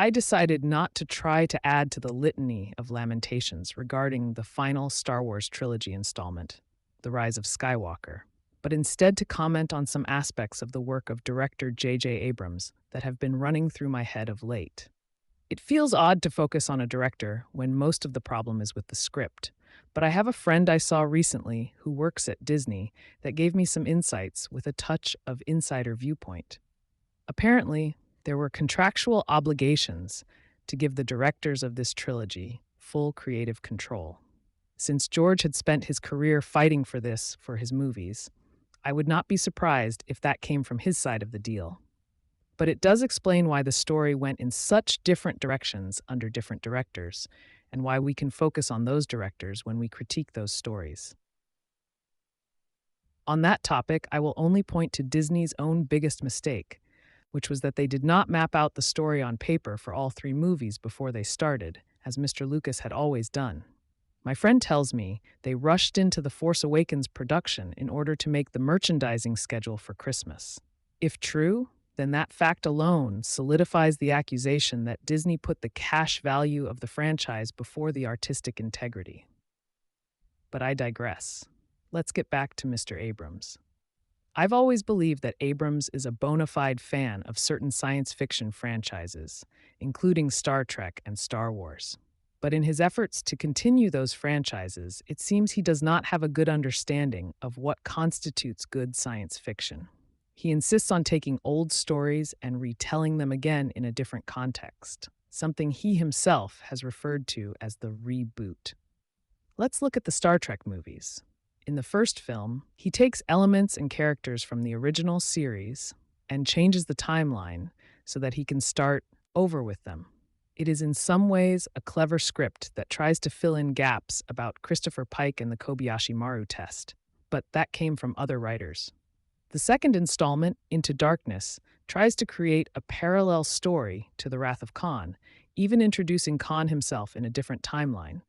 I decided not to try to add to the litany of lamentations regarding the final Star Wars trilogy installment, The Rise of Skywalker, but instead to comment on some aspects of the work of director J.J. Abrams that have been running through my head of late. It feels odd to focus on a director when most of the problem is with the script, but I have a friend I saw recently who works at Disney that gave me some insights with a touch of insider viewpoint. Apparently, there were contractual obligations to give the directors of this trilogy full creative control. Since George had spent his career fighting for this for his movies, I would not be surprised if that came from his side of the deal. But it does explain why the story went in such different directions under different directors, and why we can focus on those directors when we critique those stories. On that topic, I will only point to Disney's own biggest mistake, which was that they did not map out the story on paper for all three movies before they started, as Mr. Lucas had always done. My friend tells me they rushed into The Force Awakens production in order to make the merchandising schedule for Christmas. If true, then that fact alone solidifies the accusation that Disney put the cash value of the franchise before the artistic integrity. But I digress. Let's get back to Mr. Abrams. I've always believed that Abrams is a bona fide fan of certain science fiction franchises, including Star Trek and Star Wars. But in his efforts to continue those franchises, it seems he does not have a good understanding of what constitutes good science fiction. He insists on taking old stories and retelling them again in a different context, something he himself has referred to as the reboot. Let's look at the Star Trek movies. In the first film, he takes elements and characters from the original series and changes the timeline so that he can start over with them. It is in some ways a clever script that tries to fill in gaps about Christopher Pike and the Kobayashi Maru test, but that came from other writers. The second installment, Into Darkness, tries to create a parallel story to The Wrath of Khan, even introducing Khan himself in a different timeline.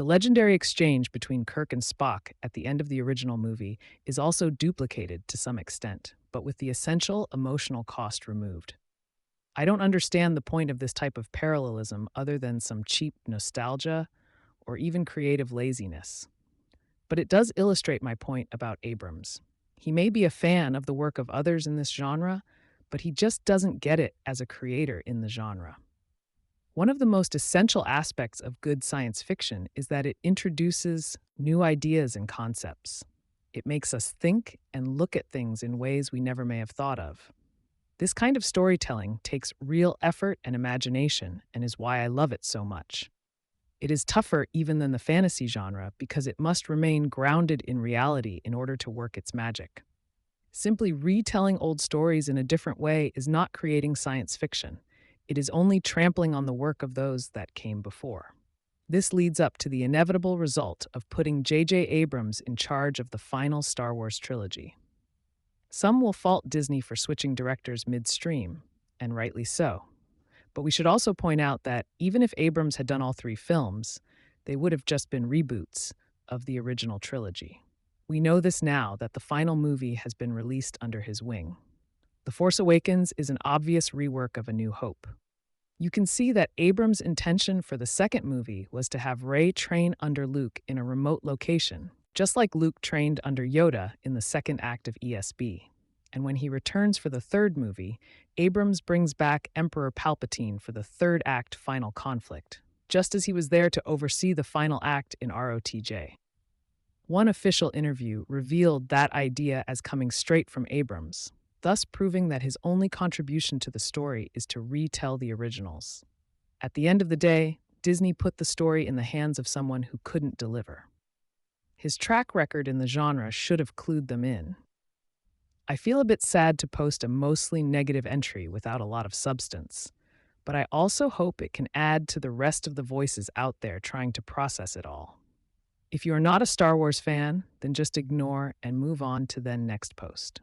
The legendary exchange between Kirk and Spock at the end of the original movie is also duplicated to some extent, but with the essential emotional cost removed. I don't understand the point of this type of parallelism other than some cheap nostalgia or even creative laziness. But it does illustrate my point about Abrams. He may be a fan of the work of others in this genre, but he just doesn't get it as a creator in the genre. One of the most essential aspects of good science fiction is that it introduces new ideas and concepts. It makes us think and look at things in ways we never may have thought of. This kind of storytelling takes real effort and imagination and is why I love it so much. It is tougher even than the fantasy genre because it must remain grounded in reality in order to work its magic. Simply retelling old stories in a different way is not creating science fiction. It is only trampling on the work of those that came before. This leads up to the inevitable result of putting J.J. Abrams in charge of the final Star Wars trilogy. Some will fault Disney for switching directors midstream, and rightly so. But we should also point out that even if Abrams had done all three films, they would have just been reboots of the original trilogy. We know this now that the final movie has been released under his wing. The Force Awakens is an obvious rework of A New Hope. You can see that Abrams' intention for the second movie was to have Rey train under Luke in a remote location, just like Luke trained under Yoda in the second act of ESB. And when he returns for the third movie, Abrams brings back Emperor Palpatine for the third act final conflict, just as he was there to oversee the final act in ROTJ. One official interview revealed that idea as coming straight from Abrams, thus proving that his only contribution to the story is to retell the originals. At the end of the day, Disney put the story in the hands of someone who couldn't deliver. His track record in the genre should have clued them in. I feel a bit sad to post a mostly negative entry without a lot of substance, but I also hope it can add to the rest of the voices out there trying to process it all. If you are not a Star Wars fan, then just ignore and move on to the next post.